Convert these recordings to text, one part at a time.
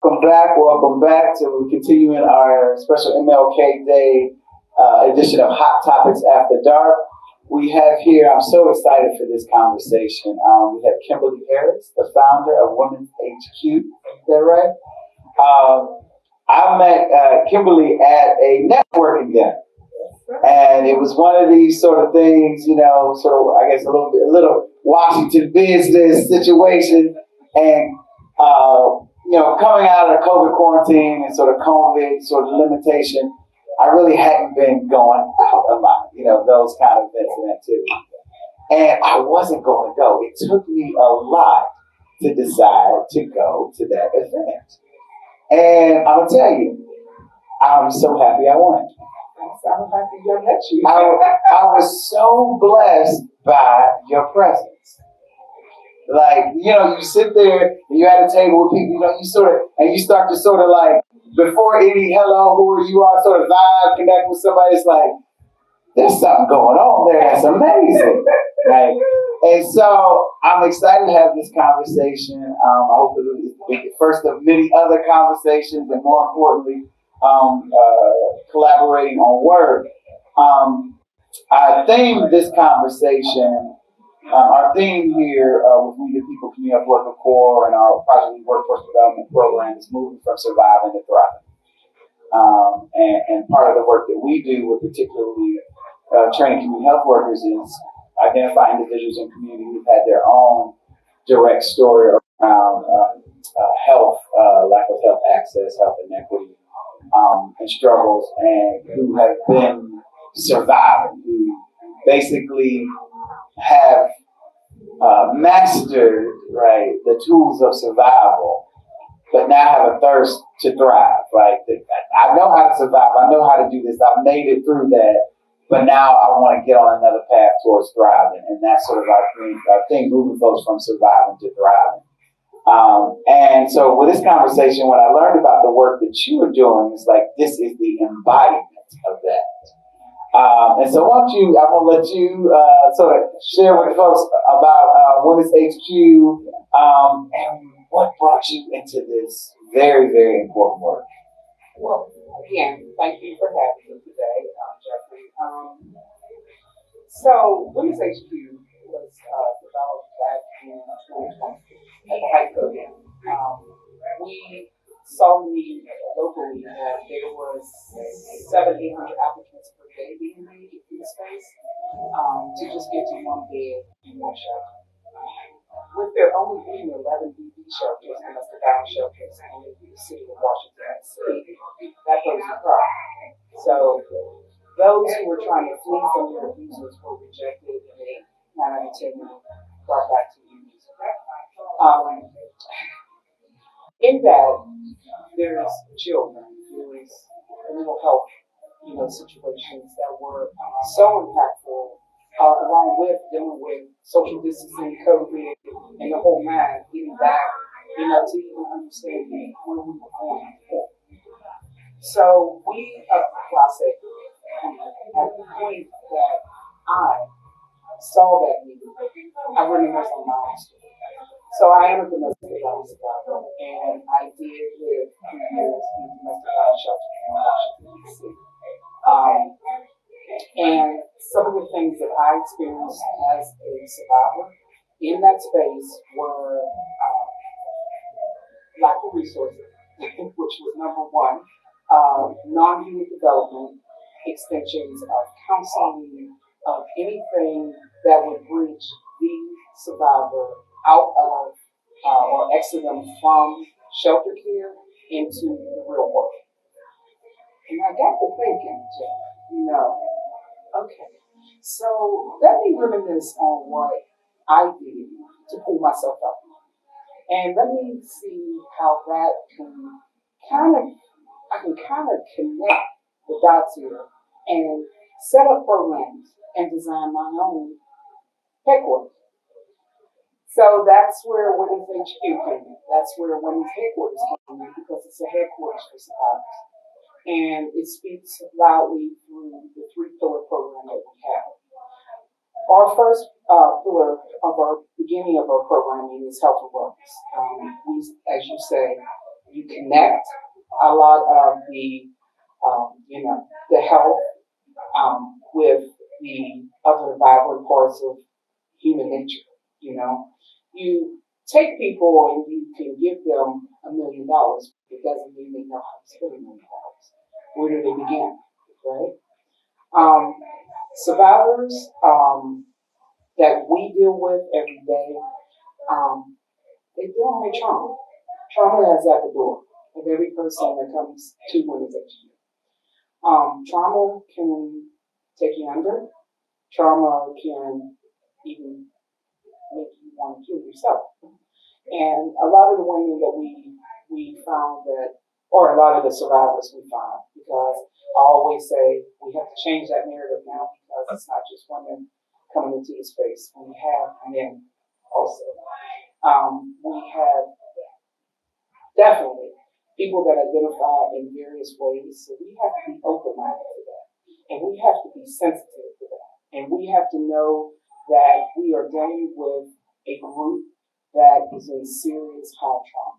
Welcome back to continuing our special MLK Day edition of Hot Topics After Dark. We have here, I'm so excited for this conversation. We have Kimberly Harris, the founder of Women's HQ. Is that right? I met Kimberly at a networking dinner. And it was one of these sort of things, sort of, I guess, a little Washington business situation. And, coming out of the COVID quarantine and sort of COVID sort of limitation, I really hadn't been going out a lot, those kind of events and activities. And I wasn't going to go. It took me a lot to decide to go to that event. And I'll tell you, I'm so happy I went. I'm happy I met you. I was so blessed by your presence. Like, you sit there and you're at a table with people, you start to sort of like, before any hello, who are you are, sort of vibe, connect with somebody, it's like, there's something going on there that's amazing. Right? And so I'm excited to have this conversation. I hope it will be the first of many other conversations, and more importantly, collaborating on work. I themed this conversation. Our theme here with We the People Community Health Worker Corps and our Project Workforce Development Program is moving from surviving to thriving. And part of the work that we do with particularly training community health workers is identify individuals in community who've had their own direct story around health, lack of health access, health inequity, and struggles, and who have been surviving, who basically have mastered, right, the tools of survival, but now have a thirst to thrive. Right, I know how to survive. I know how to do this. I've made it through that, but now I want to get on another path towards thriving, and that's sort of our thing, moving folks from surviving to thriving. And so with this conversation, when I learned about the work that you were doing, it's like this is the embodiment of that. And so I'm going to let you sort of share with folks about Women's HQ and what brought you into this very, very important work. Well, again, thank you for having me today, Jeffrey. So Women's HQ was developed back in 2020 at the high school. We saw need locally that there was 700-800 applicants per day being made in the space to just get to one bed and one shelter. With there only being 11 BB shelters, domestic violence shelters, in the city of Washington, D.C., that poses a problem. So those who were trying to flee from their abusers were rejected, and they 9 out of 10 were brought back to the abusers. In that, there's children, there's mental health, situations that were so impactful, along with dealing with social distancing, COVID, and the whole man getting back, to even understand where we were going. So we, at the point that I saw that need, I really missed on my own story. So I am a domestic violence survivor, and I did live 2 years in a domestic violence shelter in Washington, D.C. And some of the things that I experienced as a survivor in that space were lack of resources, which was number one, non-human development, extensions of counseling, of anything that would bridge the survivor out of or exit them from shelter care into the real world. And I got to thinking, okay, so let me reminisce on what I did to pull myself up. And let me see how that I can connect the dots here and set up programs and design my own headquarters. So that's where Women's HQ came in. That's where Women's Headquarters came in, because it's a headquarters for survivors. And it speaks loudly through the 3-pillar program that we have. Our first pillar of our beginning of our programming is health and wellness. We, as you say, You connect a lot of the, the health with the other vibrant parts of human nature. You take people and you can give them $1 million. It doesn't mean they know how to spend $1 million. Where do they begin, right? Survivors that we deal with every day, they deal with trauma. Trauma is at the door of every person that comes to organization. Trauma can take you under. Trauma can even make you want to kill yourself. And a lot of the women that we found that, or a lot of the survivors we found, because I always say we have to change that narrative now because it's not just women coming into the space. We have men also. We have definitely people that identify in various ways. So we have to be open-minded to that. And we have to be sensitive to that. And we have to know that we are dealing with a group that is in serious high trauma.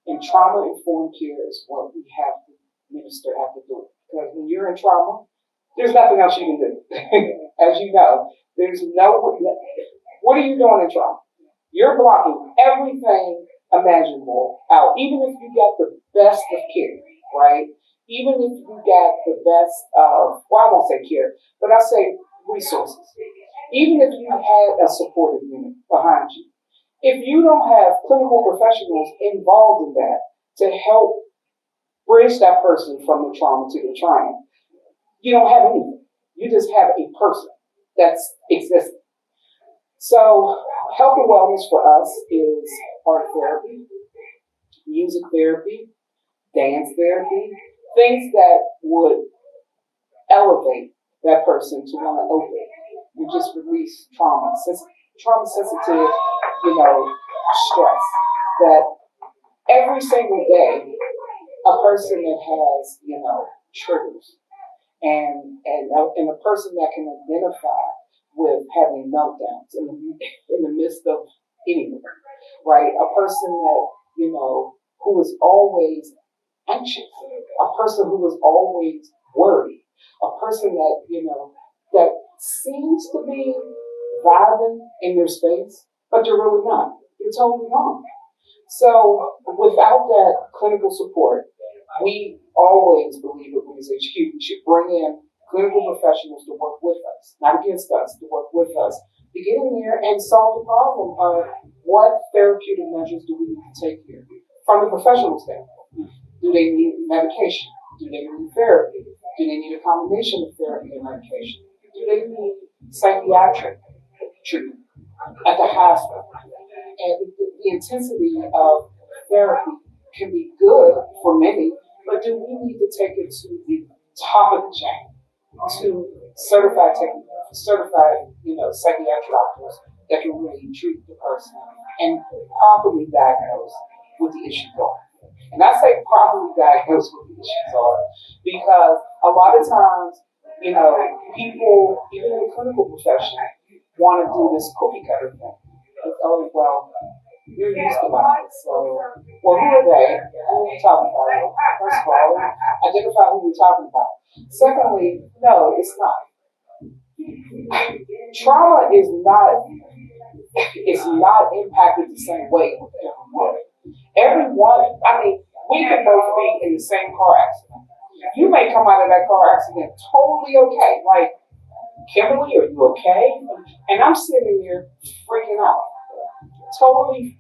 And trauma-informed care is what we have to minister at the door. Because when you're in trauma, there's nothing else you can do. As you know, there's what are you doing in trauma? You're blocking everything imaginable out. Even if you got the best of care, right? Even if you got the best of, well, I won't say care, but I say resources. Even if you had a supportive unit behind you, if you don't have clinical professionals involved in that to help bridge that person from the trauma to the triumph, you don't have anything. You just have a person that's existing. So health and wellness for us is art therapy, music therapy, dance therapy, things that would elevate that person to want to open and just release trauma sensitive, stress. That every single day, a person that has, triggers and a person that can identify with having meltdowns in the midst of anything, right? A person that, who is always anxious, a person who is always worried, a person that, that seems to be vibing in their space, but they're really not. They're totally wrong. So without that clinical support, we always believe at Winners HQ we should bring in clinical professionals to work with us, not against us, to work with us, to get in here and solve the problem of what therapeutic measures do we need to take here. From the professional standpoint, do they need medication? Do they need therapy? Do they need a combination of therapy and medication? Do they need psychiatric treatment at the hospital? And the intensity of therapy can be good for many, but do we need to take it to the top of the chain to certified psychiatric doctors that can really treat the person and properly diagnose what the issues are? And I say properly diagnose what the issues are because a lot of times, people, even in the clinical profession, want to do this cookie cutter thing. Oh, well, you're used to that. So, well, who are they? Who are we talking about? First of all, identify who we're talking about. Secondly, no, it's not. Trauma is not impacted the same way with everyone. Everyone, we can both be in the same car accident. You may come out of that car accident totally okay. Like, Kimberly, are you okay? And I'm sitting here freaking out. Totally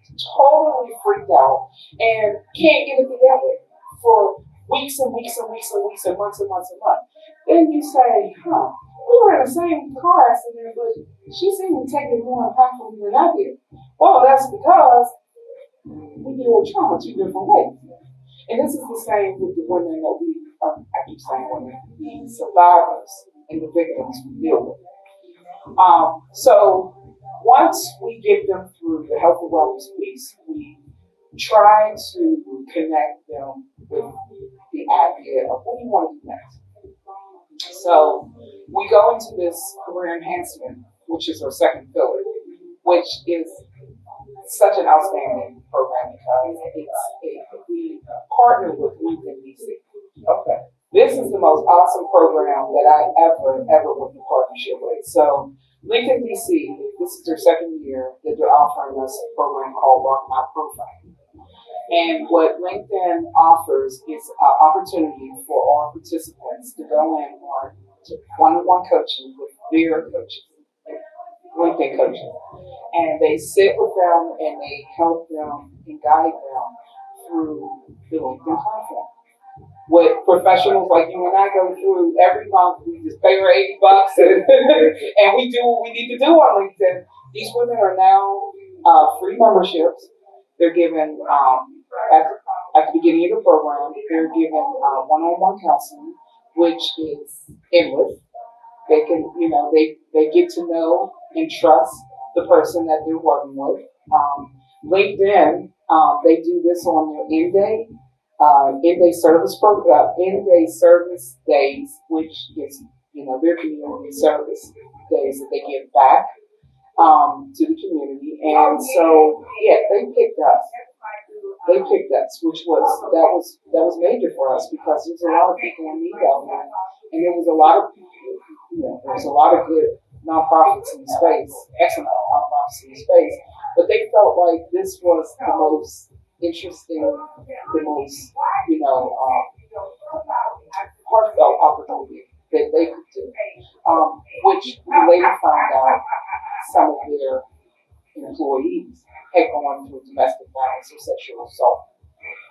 freaked out and can't get it together for weeks and weeks and weeks and weeks and months and months and months. Then you say, we were in the same car accident, but she seemed to take it more impactfully than I did. Well, that's because we deal with trauma two different ways. And this is the same with the women that I keep saying women, the survivors and the victims we deal with. So once we get them through the health and wellness piece, we try to connect them with the idea of what do you want to do next. So we go into this career enhancement, which is our second pillar, which is such an outstanding program because partnered with LinkedIn DC. Okay. This is the most awesome program that I ever went in partnership with. So LinkedIn DC, this is their second year that they're offering us a program called Rock My Profile. And what LinkedIn offers is an opportunity for all participants to go in on one-on-one coaching with their coaches, LinkedIn coaches. And they sit with them and they help them and guide them through the LinkedIn platform. What professionals like you and I go through every month, we just pay our $80 and we do what we need to do on LinkedIn. These women are now free memberships. They're given at the beginning of the program, they're given one-on-one counseling, which is endless. They can, they get to know and trust the person that they're working with. LinkedIn, they do this on their end-day service days, which is, their community service days that they give back to the community. And so, yeah, they picked us. Which was major for us because there's a lot of people in need out there, and there was a lot of good nonprofits in the space, excellent nonprofits in the space, but they felt like this was the most interesting, the most heartfelt opportunity that they could do, which we later found out some of their employees had gone through domestic violence or sexual assault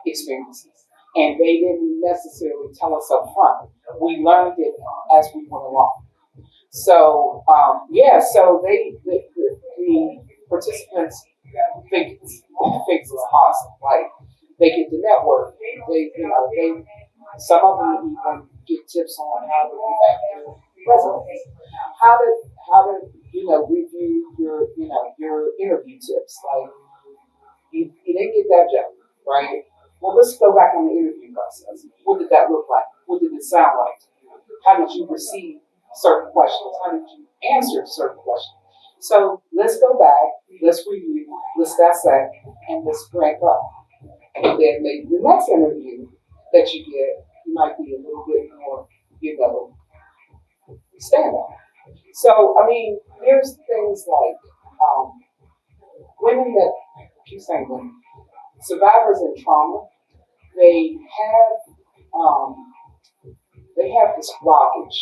experiences. And they didn't necessarily tell us up front. We learned it as we went along. So, so the participants think it's awesome. Like, they get to network. Some of them even get tips on how to revamp their resumes, how to review your interview tips. Like, you didn't get that job, right? Well, let's go back on the interview process. What did that look like? What did it sound like? How did you receive certain questions? How did you answer certain questions? So let's go back, let's review, let's dissect, and let's rank up. And then maybe the next interview that you get, you might be a little bit more, stand up. So, there's things like women that, keep saying women, survivors in trauma, they have this blockage,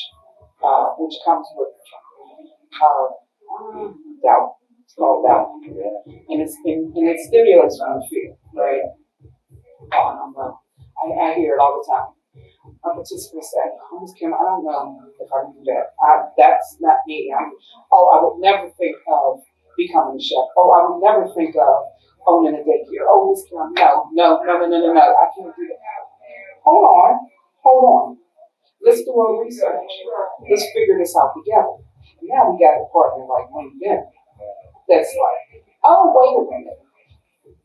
which comes with doubt. It's called doubt, and it stimulates from the fear, right? I hear it all the time. Our participants say, "Oh, Ms. Kim, I don't know if I can do that. That's not me. I would never think of becoming a chef. Oh, I would never think of owning a daycare. Oh, Ms. Kim, no. I can't do that." Hold on. Let's do our research. Let's figure this out together. And now we got a partner like LinkedIn that's like, oh, wait a minute.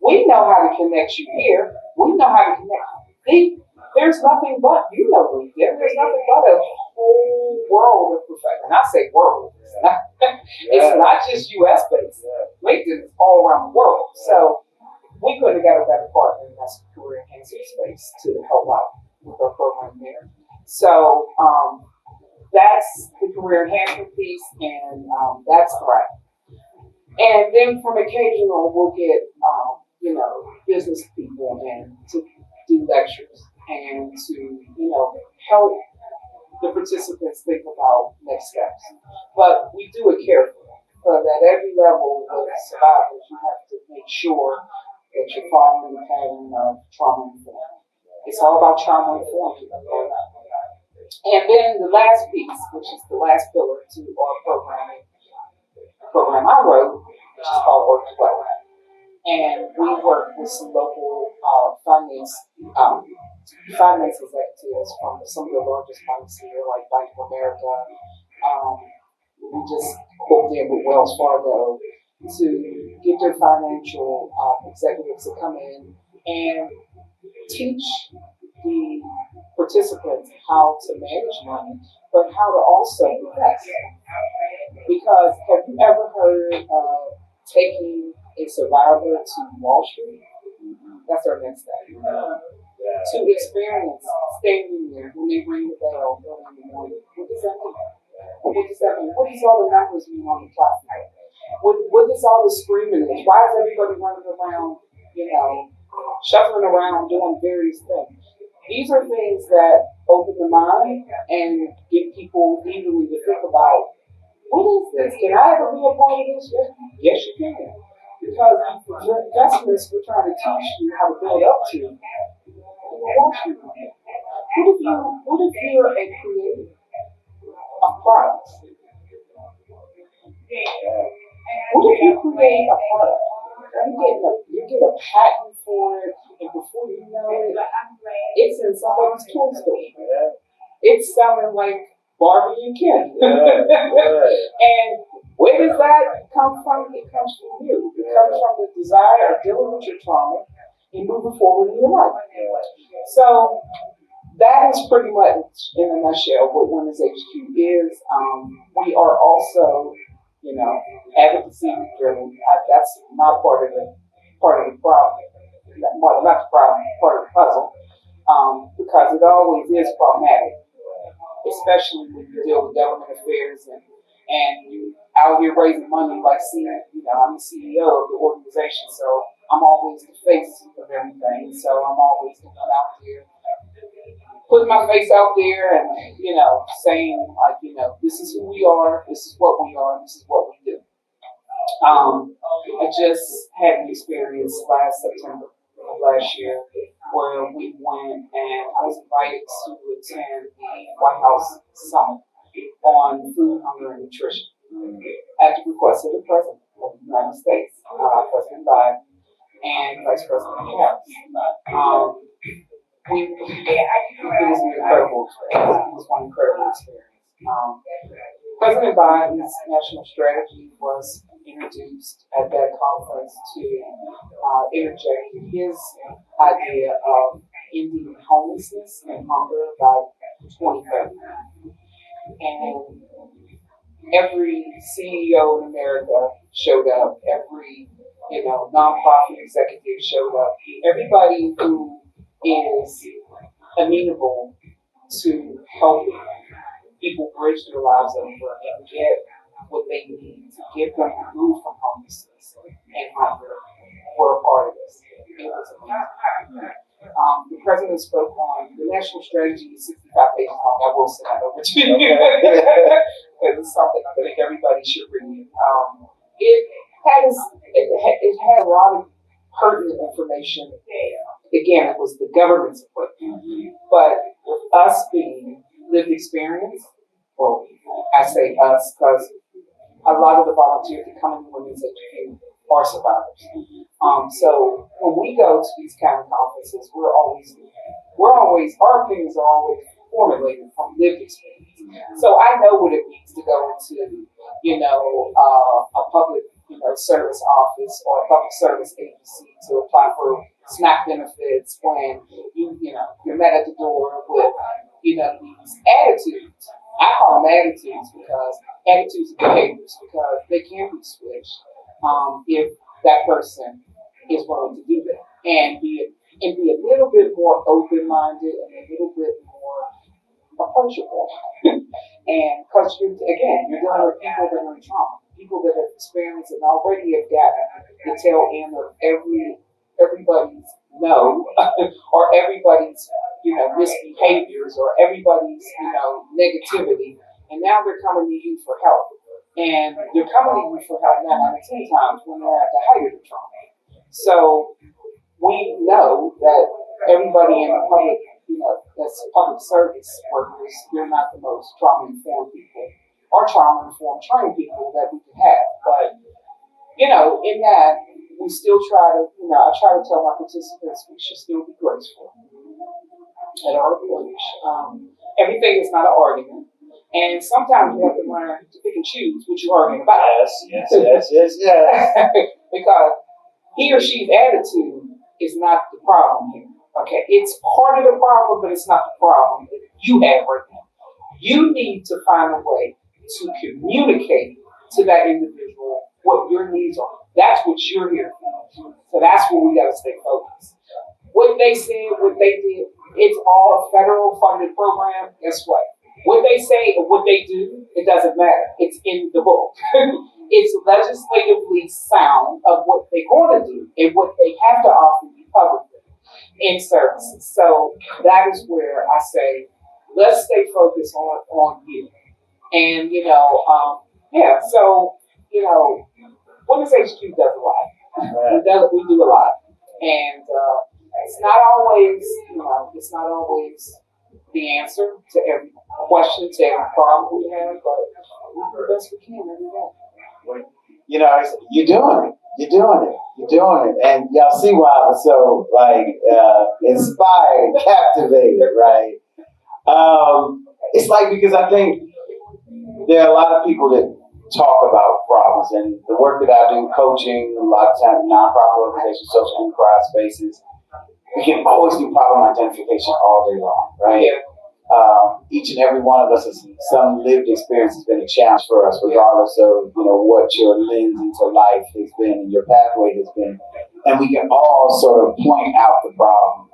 We know how to connect you here. We know how to connect. There's nothing but, LinkedIn. There's nothing but a whole world of professionals. And I say world. It's not just US based. LinkedIn is all around the world. So we couldn't have got a better partner in that career enhancement space to help out with our program there. So that's the career enhancement piece, and that's right. And then from occasional, we'll get business people in to do lectures and to help the participants think about next steps. But we do it carefully, because at every level with survivors, you have to make sure that you're following the pattern of trauma informed. It's all about trauma informed. And then the last piece, which is the last pillar to our program I wrote, which is called Work Well. And we work with some local finance executives from some of the largest banks here, like Bank of America. We just hooked in with Wells Fargo to get their financial executives to come in and teach the participants how to manage money, but how to also invest. Because have you ever heard of taking a survivor to Wall Street? That's our next step. to experience standing there when they ring the bell early in the morning. What does that mean? What does that mean? What does all the numbers mean on the platform? What does all the screaming mean? Why is everybody running around, shuffling around doing various things? These are things that open the mind and get people eagerly to think about, what is this? Can I ever be a part of this? Yes, you can. Because the investments we're trying to teach you how to build up to, what if you're a creator of products? What if you create a product? You get a patent for it, and before you know it, it's in somebody's toy store. It's selling like Barbie and Ken. And where does that come from? It comes from you. It comes from the desire of dealing with your trauma and moving forward in your life. So that is pretty much in a nutshell what Women's HQ is. We are also, advocacy driven. That's not part of the problem. Well, not the problem, part of the puzzle. Because it always is problematic, especially when you deal with government affairs and you out here raising money like I'm the CEO of the organization, so I'm always the face of everything. So I'm always the one out there putting my face out there and, saying like, this is who we are, this is what we are, this is what we do. I just had an experience last September of last year where we went and I was invited to attend the White House Summit on food, hunger, and nutrition at the request of the President of the United States, President Biden, and Vice President Harris. It was an incredible experience. It was one incredible experience. President Biden's national strategy was introduced at that conference to interject his idea of ending homelessness and hunger by 2030. And every CEO in America showed up. Every nonprofit executive showed up. Everybody who is amenable to helping people bridge their lives over and get what they need to get them removed from homelessness and hunger were a part of this. It was amazing. The president spoke on the national strategy is 65 pages long. I will send that over to you. It's something I think everybody should read. It had a lot of pertinent information. Again, it was the government's approach. But with us being lived experience, well, I say us because a lot of the volunteers that come in Women's HQ are survivors. So when we go to these kind of conferences, our opinions are always formulated from lived experience. So I know what it means to go into, a public, service office or a public service agency to apply for SNAP benefits when you're met at the door with, these attitudes. I call them attitudes because attitudes and behaviors because they can be switched if that person is willing to do that and be a little bit more open-minded and a little bit more approachable. And because you're dealing with people that are in trauma, people that have experienced and already have gotten the tail end of everybody's no or everybody's misbehaviors or everybody's negativity, and now they're coming to you for help. And they're coming to you for help 9 out of 10 times when they're at the height of the trauma. So we know that everybody in the public, that's public service workers, they're not the most trauma-informed people or trauma-informed trained people that we can have. But, in that, we still try to, I try to tell my participants we should still be graceful at our approach. Everything is not an argument. And sometimes you have to learn to pick and choose what you're arguing about. Yes. Because he or she's attitude is not the problem here. Okay, it's part of the problem, but it's not the problem that you have right now. You need to find a way to communicate to that individual what your needs are. That's what you're here for. So that's where we got to stay focused. What they said, what they did, it's all a federal funded program. Guess what? What they say or what they do, it doesn't matter. It's in the book. It's legislatively sound of what they're going to do and what they have to offer you publicly in services. So that is where I say, let's stay focused on you. And, yeah, so, Women's HQ does a lot. We do a lot. And it's not always, it's not always the answer to every question, to every problem we have, but we do the best we can every day. You're doing it. You're doing it. And y'all see why I was so, inspired, captivated, right? It's because I think there are a lot of people that talk about problems, and the work that I do, coaching, a lot of times nonprofit organizations, social enterprise spaces, we can always do problem identification all day long, right? Yeah. Each and every one of us has some lived experience has been a challenge for us, regardless of what your lens into life has been and your pathway has been, and we can all sort of point out the problems.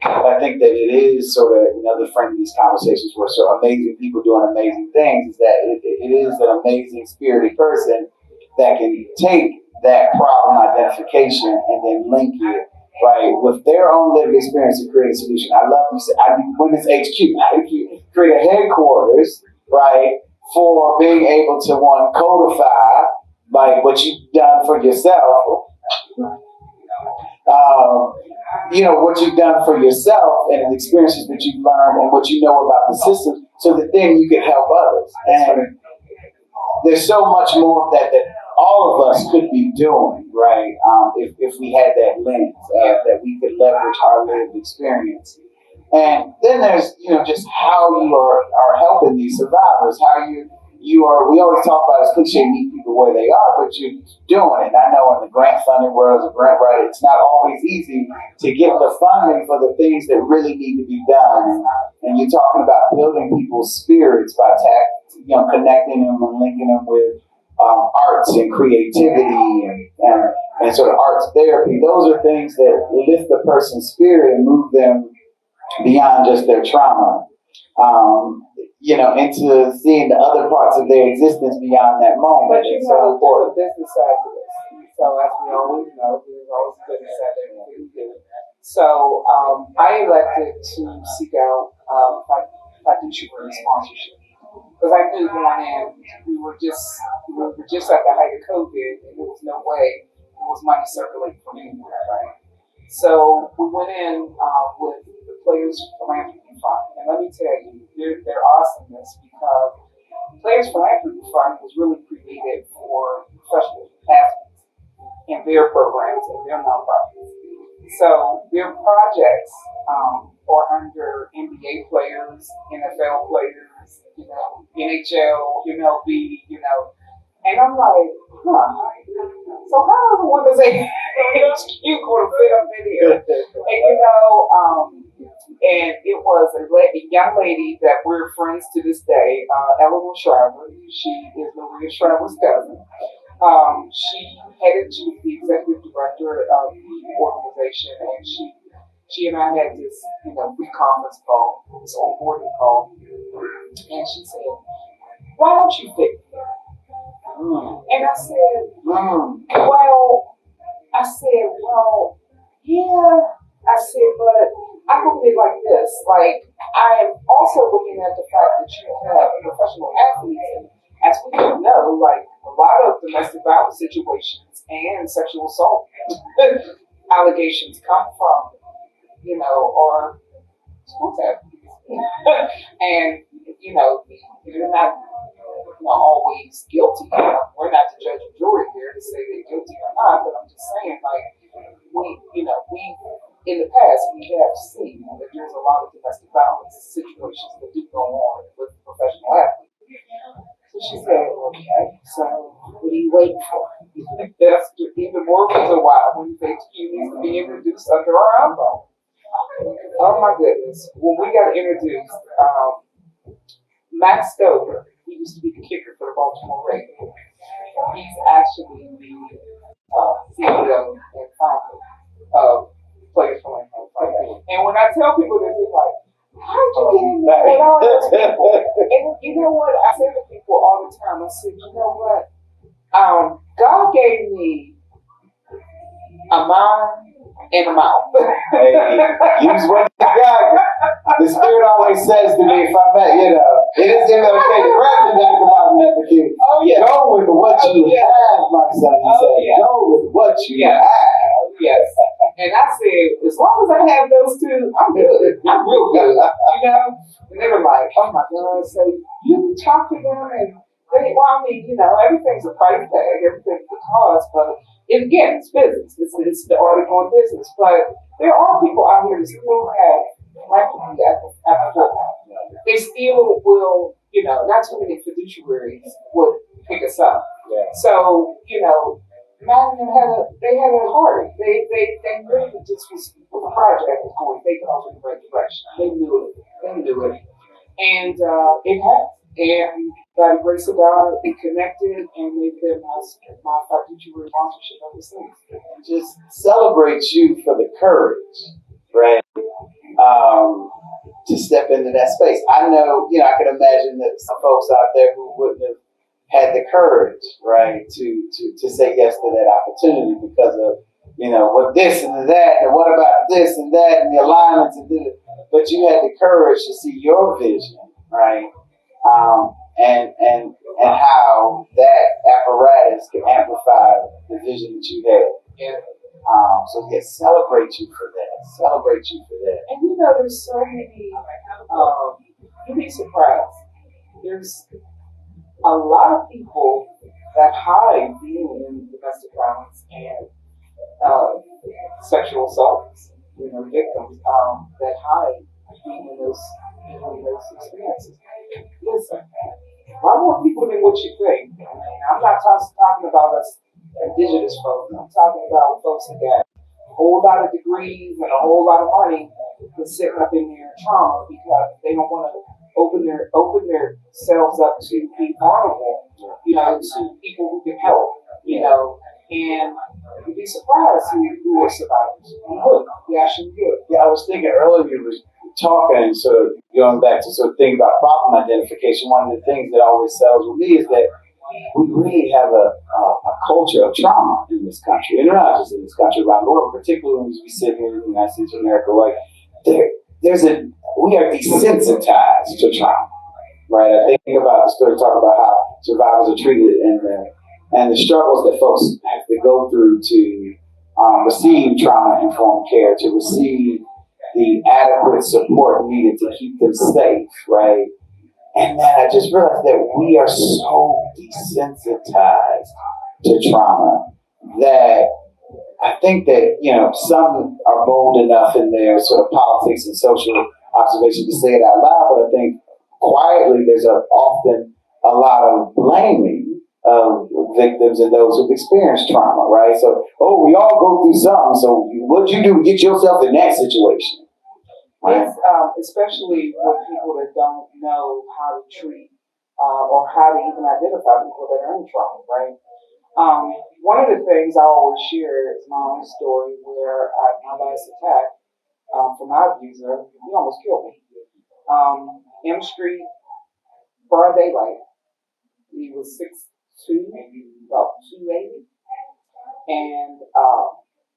I think that it is sort of another friend of these conversations where so amazing people doing amazing things is that it is an amazing spirited person that can take that problem identification and then link it right with their own lived experience to create a solution. I love you said I think Women's HQ. Create a headquarters, right, for being able to codify what you've done for yourself. What you've done for yourself and the experiences that you've learned and what you know about the system so that then you can help others. And there's so much more that all of us could be doing, right? If we had that lens, that we could leverage our lived experience. And then there's, just how you are helping these survivors, how you are, we always talk about it's cliche, meet people where they are, but you're doing it. I know in the grant funding world as a grant writer, it's not always easy to get the funding for the things that really need to be done. And you're talking about building people's spirits by connecting them and linking them with arts and creativity and sort of arts therapy. Those are things that lift the person's spirit and move them beyond just their trauma. Into seeing the other parts of their existence beyond that moment. But there's a business side to this. So as we always know, there's always a business side to everything we do. So I elected to seek out fiduciary sponsorship. Because I knew going in, we were just at the height of COVID, and there was no way there was money circulating from anywhere, right? So we went in with the Players Philanthropy Fund. And let me tell you, they're awesomeness because Players Philanthropy Fund was really created for professional athletes and their programs and their nonprofits. So their projects are under NBA players, NFL players, NHL, MLB, and I'm like, so how is the Women's HQ going to fit up in here? And it was a young lady that we're friends to this day, Eleanor Shriver. She is Maria Shriver's cousin. She was the executive director of the organization, and she and I had this, free conference call, this onboarding call, and she said, "Why don't you fit?" And I said, yeah. I said, but I look at it like this. I am also looking at the fact that you have professional athletes. And as we know, a lot of domestic violence situations and sexual assault allegations come from, our sports athletes. And, they're not always guilty. We're not the judge and jury here to say they're guilty or not, but I'm just saying, we in the past, we have seen that there's a lot of domestic violence situations that do go on with professional athletes. So she said, okay, so what are you waiting for? That's even more reason why Women's HQ needs to be introduced under our umbrella. Oh my goodness. When we got introduced, Matt Stover, he used to be the kicker for the Baltimore Ravens. He's actually the CEO and founder of Players Philanthropy Fund. when I tell people this, they're like, how'd you get in there with all those people? And you know what? I say to people all the time, I said, you know what? God gave me a mind and a mouth. Hey, use what you got. The Spirit always says to me, if I met, it is okay. Grab the back of my neck, the kid. Oh, yeah. Go with what you have, my son. He said, yeah. go with what you Yes. have. Yes. And I said, as long as I have those two, I'm good. I'm real good. And they were like, oh my God. So you talk to them and everything's a price tag, everything's a cost, but again, it's business. It's the article on business. But there are people out here that still have philanthropy at the forefront. They still will, not too many fiduciaries would pick us up. Yeah. So, Madeline they had a heart. They really just was the project was going, they off in the right direction. They knew it. And it has. And by the grace of God, it connected, and they've been my fiduciary sponsorship ever since. Just celebrate you for the courage, right? To step into that space. I know, I can imagine that some folks out there who wouldn't have had the courage, right, to say yes to that opportunity because of, what this and that, and what about this and that, and the alignments and this. But you had the courage to see your vision, right? And how that apparatus can amplify the vision that you had. Yeah. So celebrate you for that. Celebrate you for that. And there's so many. You'd be surprised. There's a lot of people that hide being in domestic violence and sexual assaults. Victims that hide being in those experiences. Listen, a lot more people than what you think. I'm not talking about us indigenous folks. I'm talking about folks that got a whole lot of degrees and a whole lot of money that's sitting up in their trauma because they don't want to open themselves up to be vulnerable, to people who can help, and you'd be surprised who are survivors. You would. You actually would. Yeah, I was thinking earlier you were talking and sort of going back to sort of thinking about problem identification. One of the things that always sells with me is that we really have a culture of trauma in this country, and not just in this country, around the world, particularly when we sit here in the United States of America. Like we are desensitized to trauma, right? I think about the story, talk about how survivors are treated and the struggles that folks have to go through to receive trauma-informed care, to receive the adequate support needed to keep them safe, right? And then I just realized that we are so desensitized to trauma that I think that, some are bold enough in their sort of politics and social observation to say it out loud, but I think quietly there's often a lot of blaming of victims and those who've experienced trauma, right? So, we all go through something, so what'd you do to get yourself in that situation? Right? It's, especially with people that don't know how to treat or how to even identify people that are in trauma, right? One of the things I always share is my own story where my last attack from my abuser, he almost killed me. M Street, broad daylight. He was 6'2", about 280. And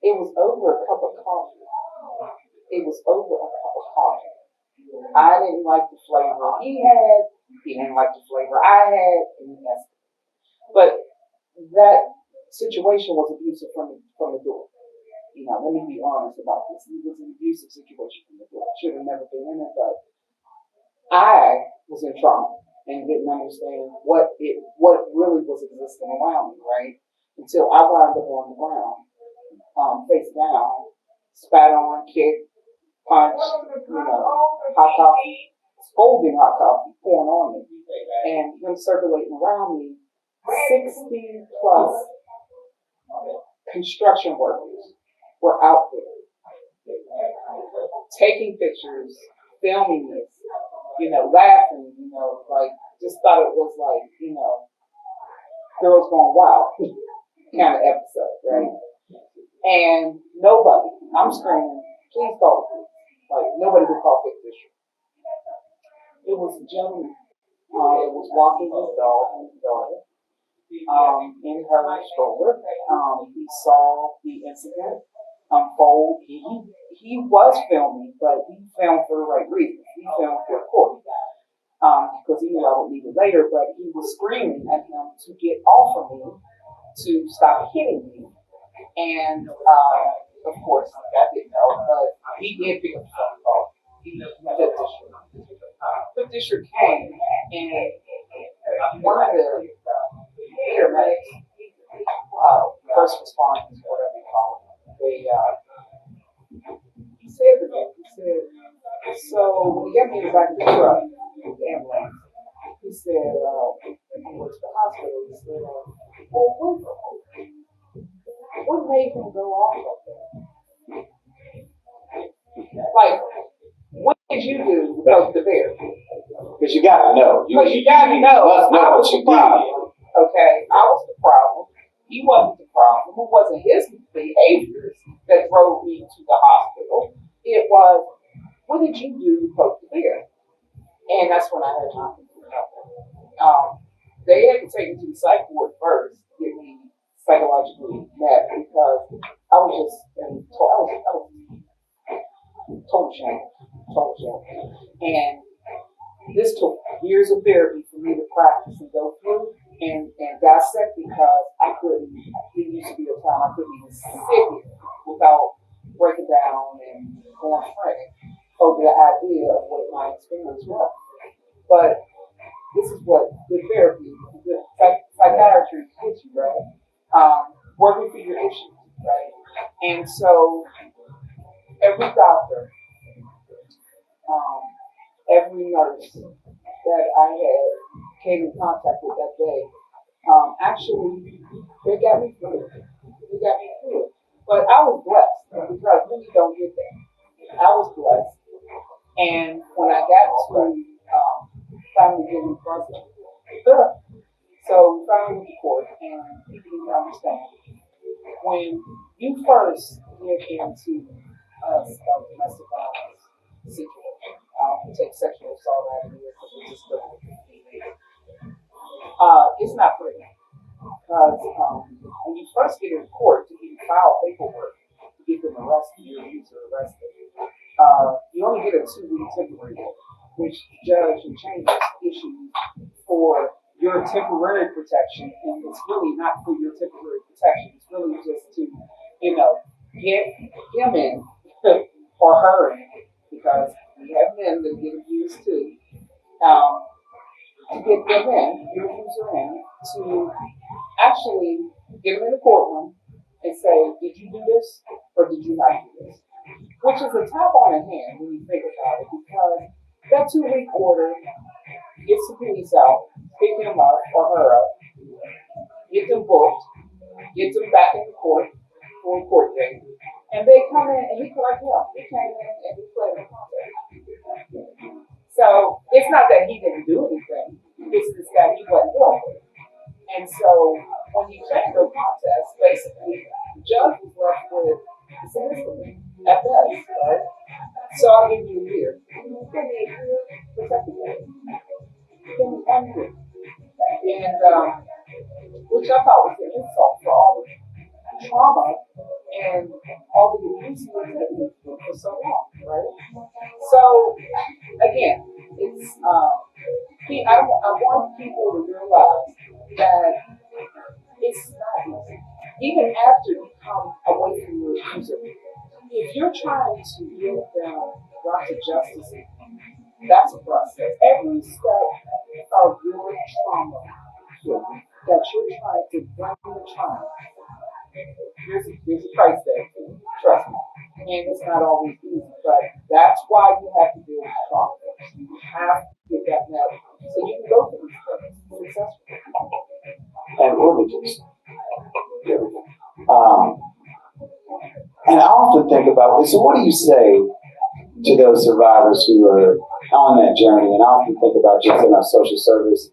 it was over a cup of coffee. I didn't like the flavor he had. He didn't like the flavor I had. But that situation was abusive from the door. Let me be honest about this. It was an abusive situation from the door. I should have never been in it, but I was in trauma and didn't understand what really was existing around me, right? Until I wound up on the ground, face down, spat on, kicked, punched, hot coffee, scalding hot coffee pouring on me, and him circulating around me. 60 plus construction workers were out there taking pictures, filming this, laughing, just thought it was like, girls gone wild kind of episode, right? And nobody, I'm screaming, please call the police. Like nobody would call Fifth District. It was a gentleman that was walking his daughter in her stroller. He saw the incident unfold. He was filming, but he filmed for the right reasons. He filmed for court because he knew I would need it later. But he was screaming at him to get off of me, to stop hitting me, and of course that didn't help. But he did pick up the phone call. Fifth District came, and one of the paramedics, first responders, whatever you call them, he said to me, so when he got me in the back of the truck, the ambulance, he said, I went to the hospital, he said, well, what made him go off like that? Like, what did you do to poke the bear? Because you got to know. Because you got to know. Must know what you did. Okay, I was the problem. He wasn't the problem. It wasn't his behaviors that drove me to the hospital. It was, what did you do to poke the bear? And that's when I had my they had to take me to the psych ward first, get me psychologically met because I was just total shame. And this took years of therapy for me to practice and go through and dissect because there used to be a time I couldn't even sit here without breaking down and going frantic over the idea of what my experience was. But this is what good therapy, good psychiatry gives you, right? Working for your issues, right? And so every doctor, every nurse that I had came in contact with that day, actually, they got me through it. But I was blessed because many don't get that. I was blessed. And when I got to finally getting president, so we finally went to court, and people need to understand, when you first get into a domestic violence situation, take sexual assault out of here because we just don't. It's not pretty. Because when you first get in court to even file paperwork to get them arrested, your user arrested, you only get a 2-week temporary order, which the judge and chambers issue for your temporary protection, and it's really not for your temporary protection. It's really just to, get him in or her in, because we have men that get abused too. To get them in, your user in, to actually get them in the courtroom and say, did you do this or did you not do this? Which is a tap on the hand when you think about it, because that 2-week order gets the police out, pick him up or her up, get them booked, get them back in the court for a court date, and they come in and he like, yeah, he came in and he played the contest. So it's not that he didn't do anything, it's just that he wasn't doing it. And so when he played the contest, basically the judge was left with some history at best, right? So I'll give you a year. Give me a year, protect the year. Give me 1 year. And which I thought was an insult for all the trauma and all the abuse he was living with for so long, right? So again, it's I want people to realize that it's not easy. Even after you come away from your abuser, if you're trying to get them brought to justice, that's a process. Every step of your trauma that you're trying to bring the trauma, there's a price tag for it, trust me. And it's not always easy, but that's why you have to deal with trauma. You have to get that now so you can go through these things successfully. And religious. And I often think about this. So, what do you say to those survivors who are on that journey? And I often think about just in our social service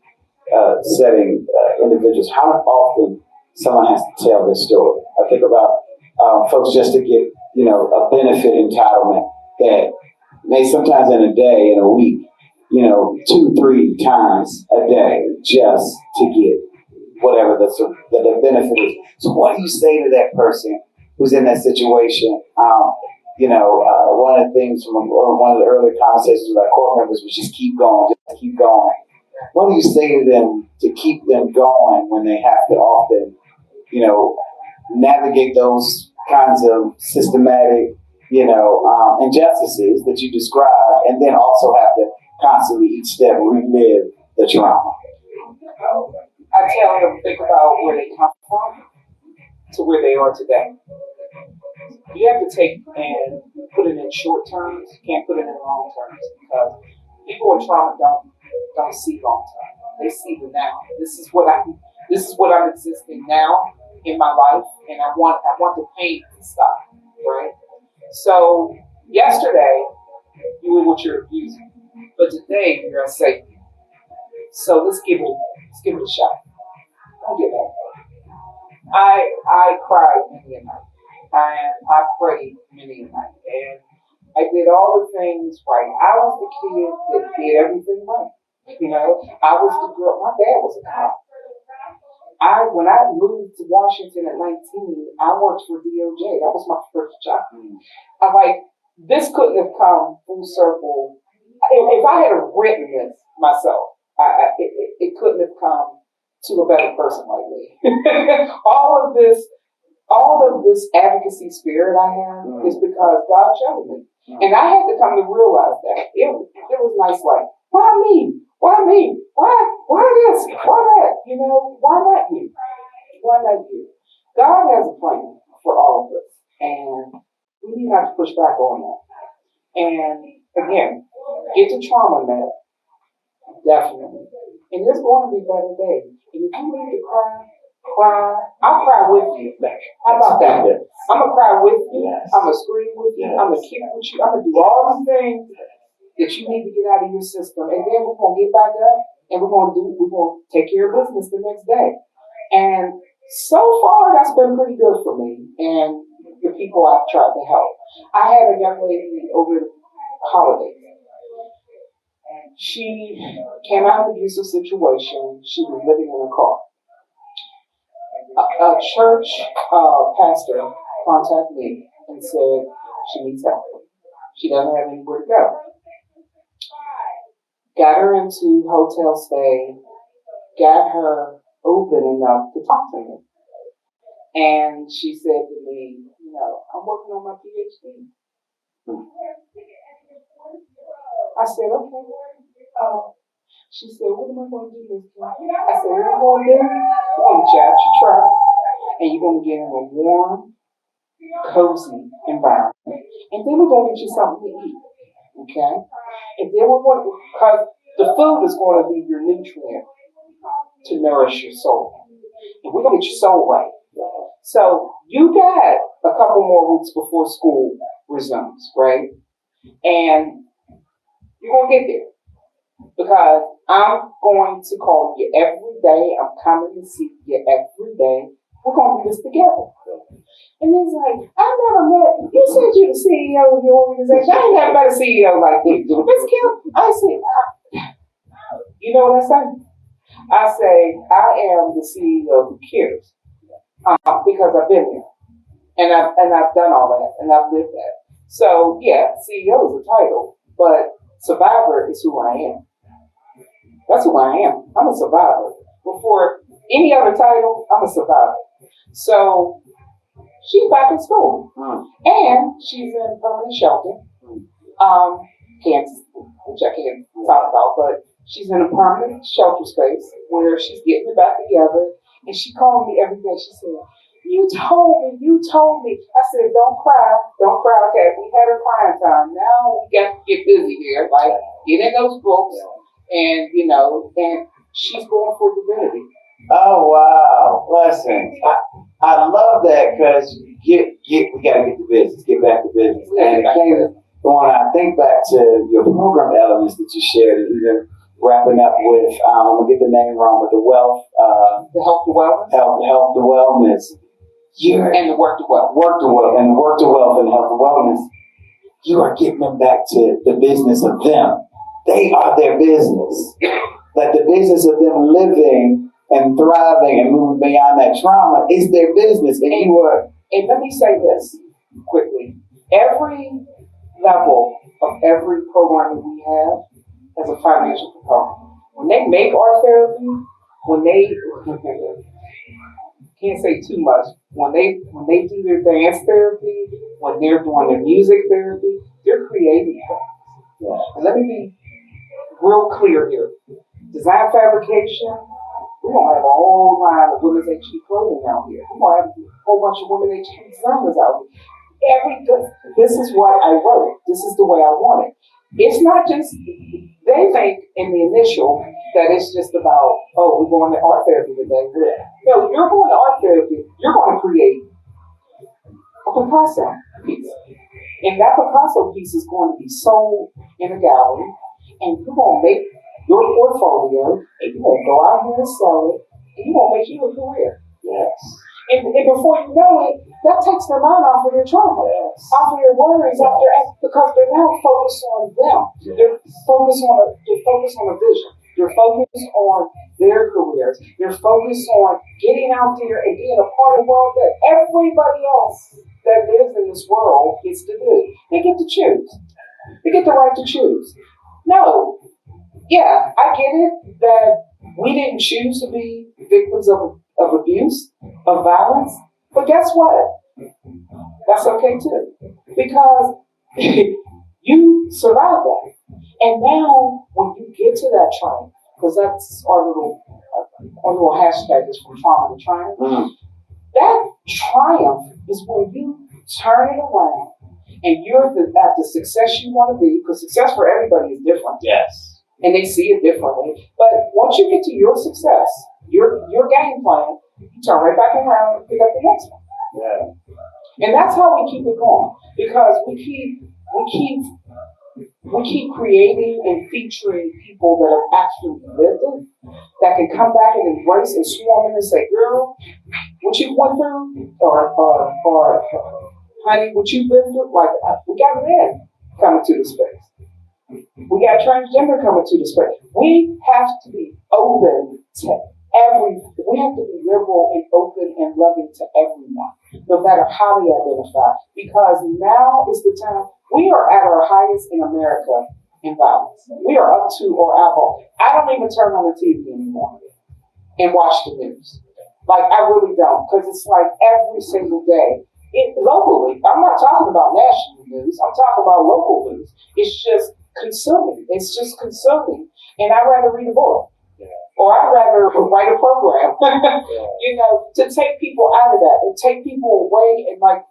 setting, individuals, how often someone has to tell their story. I think about folks just to get, a benefit entitlement that maybe sometimes in a day, in a week, 2, 3 times a day just to get whatever the benefit is. So what do you say to that person who's in that situation? One of the things or one of the early conversations with our core members was just keep going, just keep going. What do you say to them to keep them going when they have to often, navigate those kinds of systematic, injustices that you described, and then also have to constantly each step relive the trauma? I tell them, think about where they come from to where they are today. You have to take and put it in short terms. You can't put it in long terms because people with trauma don't see long term. They see the now. This is what I'm existing now in my life, and I want the pain to stop. Right. So yesterday you were with your abuser, but today you're a safety. So let's give it a shot. Don't give up. I cried many a night. I prayed many a night, and I did all the things right. I was the kid that did everything right. I was the girl. My dad was a cop. When I moved to Washington at 19, I worked for DOJ. That was my first job. I'm like, this couldn't have come full circle. If I had written this myself, it couldn't have come to a better person like me. all of this advocacy spirit I have is because God showed me. And I had to come to realize that. It was nice, like, why me? Why me? Why this? Why that? Why not you? Why not you? God has a plan for all of us. And we need not to push back on that. And again, get the trauma met. Definitely. And there's going to be better days. And if you need to cry, I'll cry with you. How about that? I'm going to cry with you. I'm going to scream with you. I'm going to kick with you. I'm going to do all the things that you need to get out of your system. And then we're going to get back up and we're going to take care of business the next day. And so far, that's been pretty good for me and the people I've tried to help. I had a young lady over the holidays. She came out of an abusive situation. She was living in a car. A church pastor contacted me and said she needs help. She doesn't have anywhere to go. Got her into hotel stay, got her open enough to talk to me. And she said to me, I'm working on my PhD. I said, okay. She said, what am I going to do this time? I said, what are you going to do? You're going to judge your truck, and you're going to get in a warm, cozy environment. And then we're going to get you something to eat, okay? And then we're going to, because the food is going to be your nutrient to nourish your soul. And we're going to get your soul right. So you got a couple more weeks before school resumes, right? And you're going to get there. Because I'm going to call you every day. I'm coming to see you every day. We're going to do this together. And he's like, I've never met, you said you're the CEO of your organization. I ain't never met a CEO like you. Miss Kim, I said, you know what I say? I say, I am the CEO who cares. Because I've been there. And I've done all that. And I've lived that. So, yeah, CEO is a title. But survivor is who I am. That's who I am. I'm a survivor. Before any other title, I'm a survivor. So she's back in school. And she's in permanent shelter. Kansas, which I can't talk about, but she's in a permanent shelter space where she's getting it back together. And she called me every day. She said, you told me. I said, don't cry. Okay, we had a crying time. Now we got to get busy here. Like, get in those books. And, and she's going for divinity. Oh, wow. Blessings. I love that because we got to get to business, get back to business. And when I think back to your program elements that you shared, even wrapping up with, I'm going to get the name wrong, but the health to wellness. And the work to wealth. And the work to wealth and health to wellness. you are getting them back to the business of them. They are their business. Like the business of them living and thriving and moving beyond that trauma is their business. And you are. And let me say this quickly. Every level of every program that we have has a financial component. When they make art therapy, when they can't say too much, when they do their dance therapy, when they're doing their music therapy, they're creating things. Yeah. And let me be real clear here. Design fabrication, we're gonna have a whole line of women's HP clothing out here. We're gonna have a whole bunch of women HP designers out here. This is what I wrote. This is the way I want it. It's not just, they think in the initial that it's just about, oh, we're going to art therapy today. No, you're going to art therapy, you're going to create a Picasso piece. And that Picasso piece is going to be sold in a gallery, and you're going to make your portfolio, and you're going to go out here and sell it, and you're going to make you a career. Yes. And before you know it, that takes their mind off of their trauma, off of their worries, off their, because they're now focused on them. They're focused on a vision. They're focused on their careers. They're focused on getting out there and being a part of the world that everybody else that lives in this world gets to do. They get to choose. They get the right to choose. No, yeah, I get it that we didn't choose to be victims of abuse, of violence, but guess what? That's okay too, because you survived that. And now, when you get to that triumph, because that's our little hashtag is from trauma to triumph, that triumph is when you turn it around and you're at the success you want to be, because success for everybody is different. Yes. And they see it differently. But once you get to your success, your game plan, you turn right back around and pick up the next one. Yeah. And that's how we keep it going, because we keep creating and featuring people that have actually lived it, that can come back and embrace and swarm in and say, girl, what you went through, or honey, what you've been through, like, we got men coming to the space. We got transgender coming to the space. We have to be open to we have to be liberal and open and loving to everyone, no matter how they identify, because now is the time. We are at our highest in America in violence. We are up to or out. I don't even turn on the TV anymore and watch the news. Like, I really don't, because it's like every single day. Locally, I'm not talking about national news. I'm talking about local news. It's just consuming. It's just consuming. And I'd rather read a book. Or I'd rather write a program, to take people out of that and take people away. And like,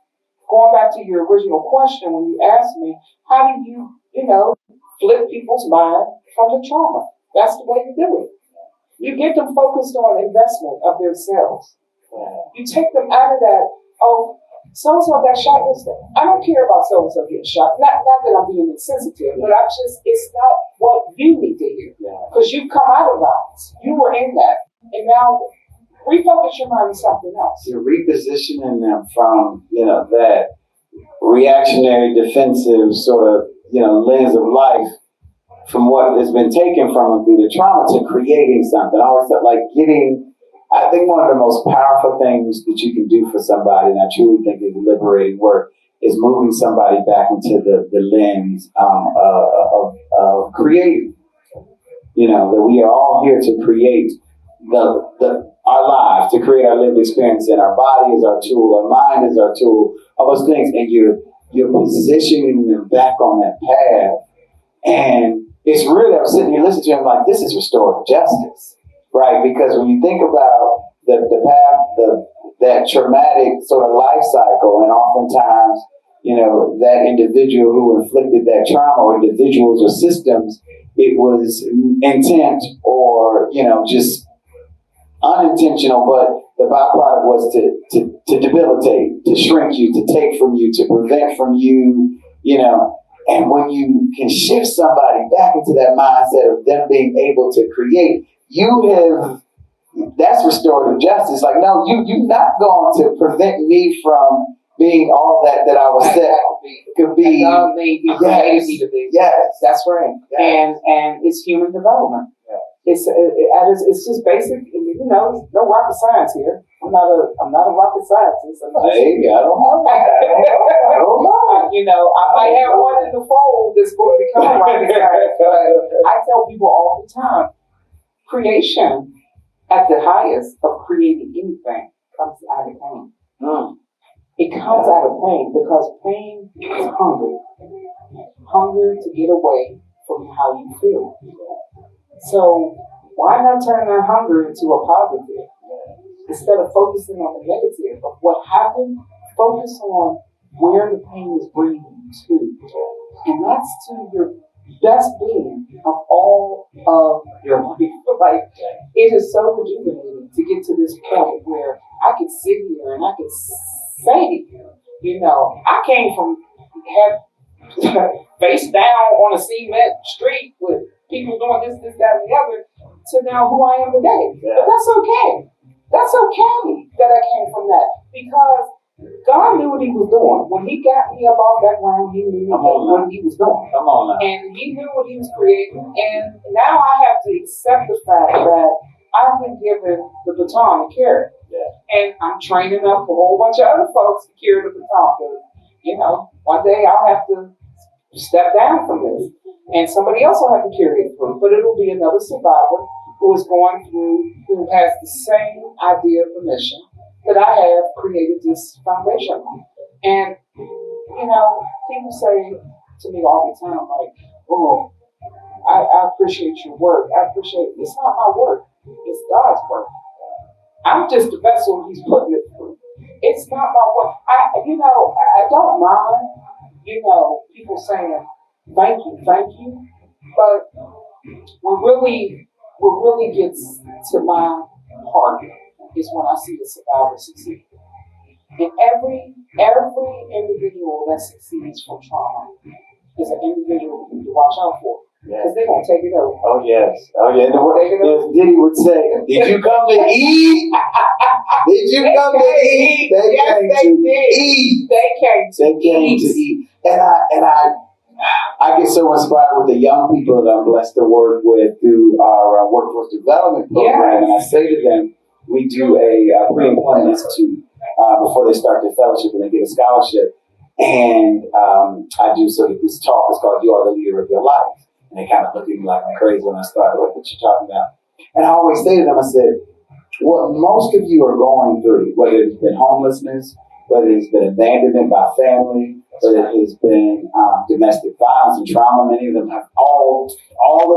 going back to your original question, when you asked me, how do you, flip people's mind from the trauma? That's the way to do it. You get them focused on investment of themselves. You take them out of that, oh, so-and-so got shot yesterday. I don't care about so-and-so getting shot. Not that I'm being insensitive, but it's not what you need to hear. Because you've come out of violence. You were in that. And now refocus your mind on something else. You're repositioning them from, that reactionary, defensive sort of, lens of life from what has been taken from them through the trauma to creating something. I always felt like I think one of the most powerful things that you can do for somebody, and I truly think is liberating work, is moving somebody back into the lens of creating. That we are all here to create our lives, to create our lived experience, and our body is our tool, our mind is our tool, all those things, and you're positioning them back on that path. And it's really, I'm sitting here listening to him like, this is restorative justice. Right, because when you think about the path, that traumatic sort of life cycle, and oftentimes, that individual who inflicted that trauma, or individuals or systems, it was intent or, just unintentional, but the byproduct was to debilitate, to shrink you, to take from you, to prevent from you, and when you can shift somebody back into that mindset of them being able to create, that's restorative justice. Like, no, you're not going to prevent me from being all that I was set be. Could be. And God made me, created me to be. Yes. That's right. Yes. And it's human development. Yeah. It's just basic. You know, no rocket science here. I'm not a rocket scientist. I don't know. I don't know. You know, I might have one in the fold that's going to become a rocket science. But I tell people all the time, creation at the highest of creating anything comes out of pain. It comes out of pain because pain is hunger. Hunger to get away from how you feel. So why not turn that hunger into a positive? Instead of focusing on the negative of what happened, focus on where the pain is bringing you to. And that's to your best being of all of your life. Like, it is so rejuvenating to get to this point where I can sit here and I can say to you, you know, I came from face down on a cement street with people doing this, that, and the other, to now who I am today. But that's okay. That's okay that I came from that, because God knew what he was doing. When he got me up off that ground, he knew what he was doing. Come on now. And he knew what he was creating. And now I have to accept the fact that I've been given the baton to carry. And I'm training up a whole bunch of other folks to carry the baton. Because, you know, one day I'll have to step down from this. And somebody else will have to carry it through. But it'll be another survivor who is going through, who has the same idea of the mission that I have created this foundation on. And, you know, people say to me all the time, like, oh, I appreciate your work. I appreciate, it's not my work. It's God's work. I'm just the vessel he's putting it through. It's not my work. I don't mind, people saying, thank you. But what really gets to my heart is when I see the survivor succeed. And every individual that succeeds from trauma is an individual you need to watch out for. Because they're going to take it over. Oh, yes. As Diddy would say, did you come to eat? Did you come to eat? They came to eat. They came to eat. And I get so inspired with the young people that I'm blessed to work with through our workforce development program. And I say to them, we do a pre-employment institute before they start their fellowship and they get a scholarship. And I do sort of this talk. It's called "You Are the Leader of Your Life." And they kind of look at me like I'm crazy when I start, like, what you talking about? And I always say to them, I said, what most of you are going through, whether it's been homelessness, whether it's been abandonment by family, whether it's been domestic violence and trauma, many of them have all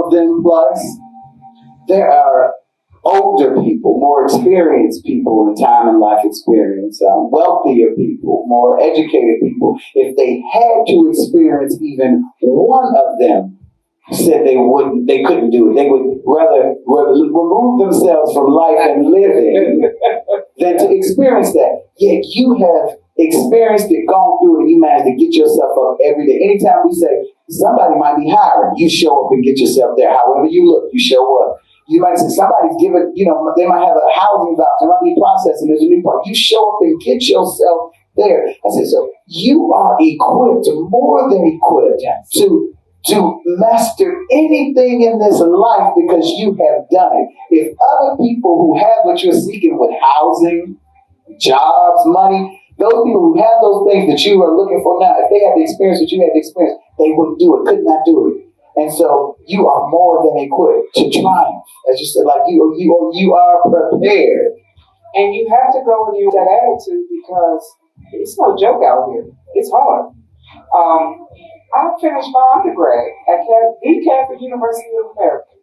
of them plus, there are older people, more experienced people in time and life experience, wealthier people, more educated people. If they had to experience even one of them, said they couldn't do it. They would rather remove themselves from life and living than to experience that. Yet you have experienced it, gone through it, and you managed to get yourself up every day. Anytime we say somebody might be hiring, you show up and get yourself there. However you look, you show up. You might say somebody's giving, they might have a housing voucher, there might be a process, and there's a new part. You show up and get yourself there. I said, so you are equipped, more than equipped, to master anything in this life because you have done it. If other people who have what you're seeking with housing, jobs, money, those people who have those things that you are looking for now, if they had the experience that you had the experience, they wouldn't do it, could not do it. And so you are more than equipped to triumph. As you said, like you are prepared. And you have to go with that attitude because it's no joke out here. It's hard. I finished my undergrad at the Catholic University of America.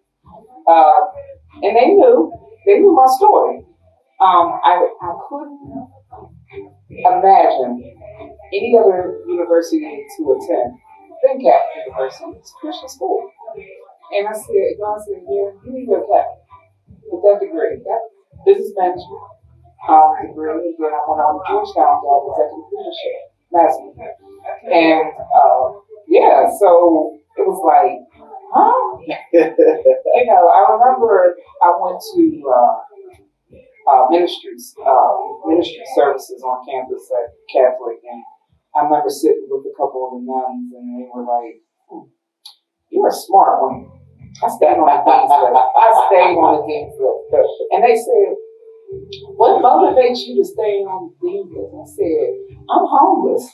And they knew my story. I couldn't imagine any other university to attend than Catholic University. It's a Christian school. And God said, yeah, you need to go Catholic with that degree, that business management degree. And then I went on to Georgetown, got executive leadership, master's. And so it was like, huh? I remember I went to ministry services on campus at Catholic, and I remember sitting with a couple of the nuns, and they were like, "You're a smart one." I stayed on the dean's list. And they said, "What motivates you to stay on the dean's list?" I said, "I'm homeless.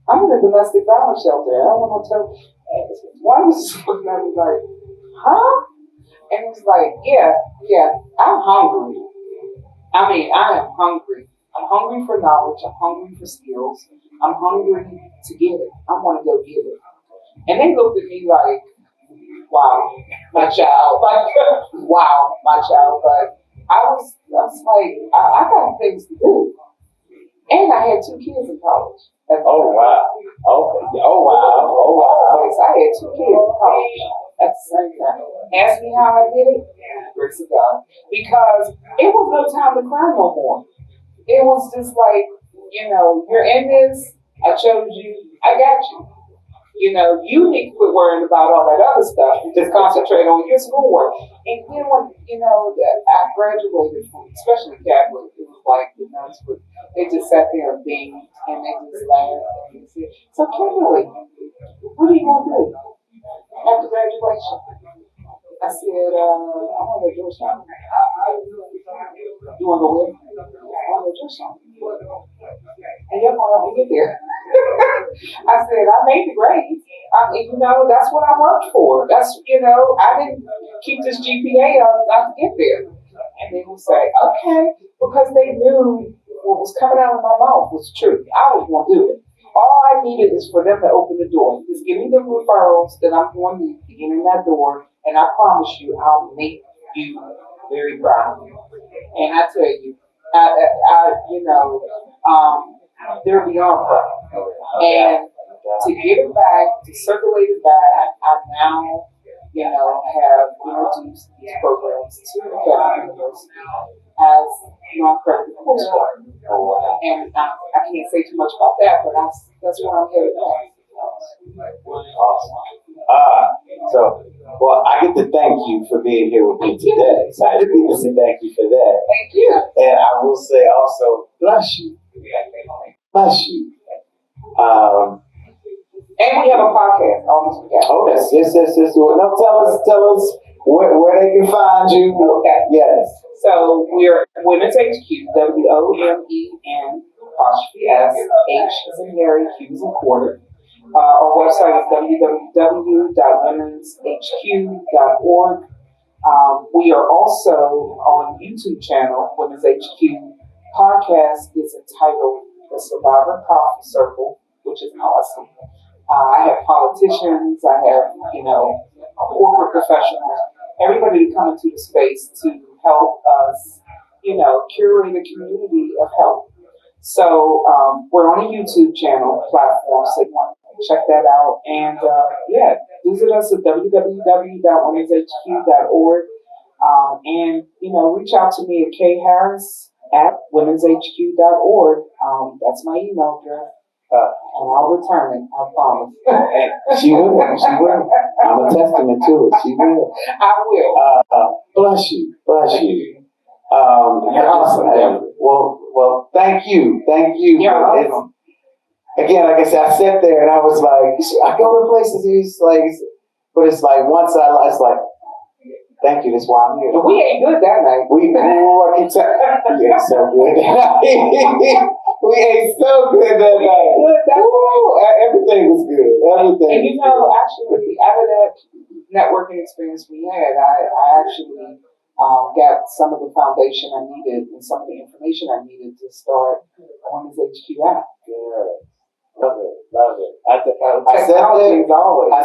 I'm in a domestic violence shelter. I don't want to tell." One was just looking at me like, "Huh?" And it's like, yeah, I'm hungry. I mean, I am hungry. I'm hungry for knowledge. I'm hungry for skills. I'm hungry to get it. I want to go get it. And they looked at me like, wow, my child. Like, wow, my child. But I was like, I got things to do. And I had 2 kids in college. Oh, wow. Okay. Oh, wow. Oh, wow. I had 2 kids in college at the same time. Ask me how I did it. Grace of God. Because it was no time to cry no more. It was just like, you're in this. I chose you. I got you. You need to quit worrying about all that other stuff and just concentrate on your schoolwork. And then when, I graduated from, especially Catholic, it was like the nuns they just sat there and beamed and they just laughed and they said, "So Kimberly, what are you going to do after graduation?" I said, "I want to go DeShawn." "You want to go where?" "I want to go DeShawn." "And you're going to help me get there." I said, "I made the grades. I mean, that's what I worked for. That's, I didn't keep this GPA up not to get there." And they would say, "Okay," because they knew what was coming out of my mouth was true. I was going to do it. All I needed is for them to open the door. Just give me the referrals that I'm going to need to get in that door, and I promise you, I'll make you very proud. And I tell you, they're beyond proud. And to get it back, to circulate it back, I now, have introduced these programs to the Catholic University as non-credit coursework. And I can't say too much about that, but that's where I'm headed next. Awesome. Well, I get to thank you for being here with me today. So I need to say thank you for that. Thank you. And I will say also, bless you. Bless you. And we have a podcast. Almost forgot. Oh, yes. Well, now tell us where they can find you. Okay. Yes. So we're Women's HQ, WOMEN 'S, H is in Mary, Q is in quarter. Our website is www.womenshq.org. We are also on YouTube channel, Women's HQ. Podcast is entitled The Survivor Coffee Circle, which is awesome. I have politicians, I have, corporate professionals, everybody to come into the space to help us, curate a community of help. So we're on a YouTube channel platform, so you want to check that out. And visit us at www.womenshq.org. And reach out to me at kharris@womenshq.org. That's my email address. And I'll return it, I promise. She will. I'm a testament to it. She will. I will. Bless you. You're awesome. Well, thank you. You're awesome. Again, like I said, I sat there and I was like, I go to places, but it's like it's like, thank you, that's why I'm here. We ain't good that night. We ain't so good. We ain't so good that night. Everything was good. Everything. And actually, out of that networking experience we had, I actually got some of the foundation I needed and some of the information I needed to start Women's HQ out. Yeah. Love it. I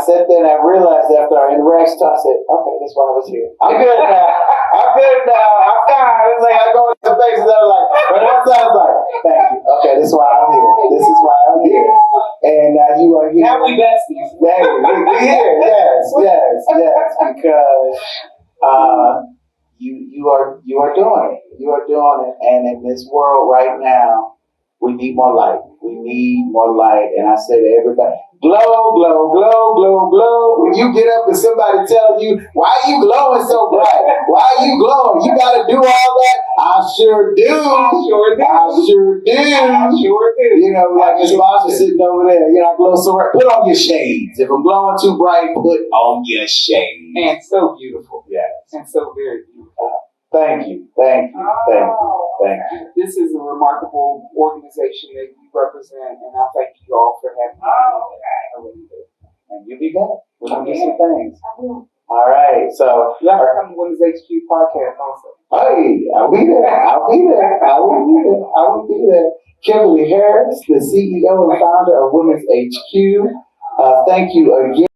sat there and I realized after our interaction, I said, okay, that's why I was here. I'm good now. I'm fine. It's like I go into spaces and I'm like, but once I was like, thank you. Okay, this is why I'm here. And now you are here. Now we besties. We here. Yes. Because you are doing it. And in this world right now, We need more light. We need more light. And I say to everybody, glow, glow, glow, glow, glow. When you get up and somebody tells you, why are you glowing so bright? Why are you glowing? You got to do all that? I sure do. I sure do. I sure do. I sure do. You know, like Miss Marsha sitting over there. You know, I glow so bright. Put on your shades. If I'm glowing too bright, put on your shades. And so beautiful. Yes. And so very beautiful. Thank you. Thank you. Thank you. Thank you. This is a remarkable organization that you represent, and I thank you all for having me. I really do. And you'll be back. We're going to do some things. All right. So, you have to come to Women's HQ podcast also. Hey, I'll be there. I'll be there. I will be there. I will be there. Kimberly Harris, the CEO and founder of Women's HQ. Thank you again.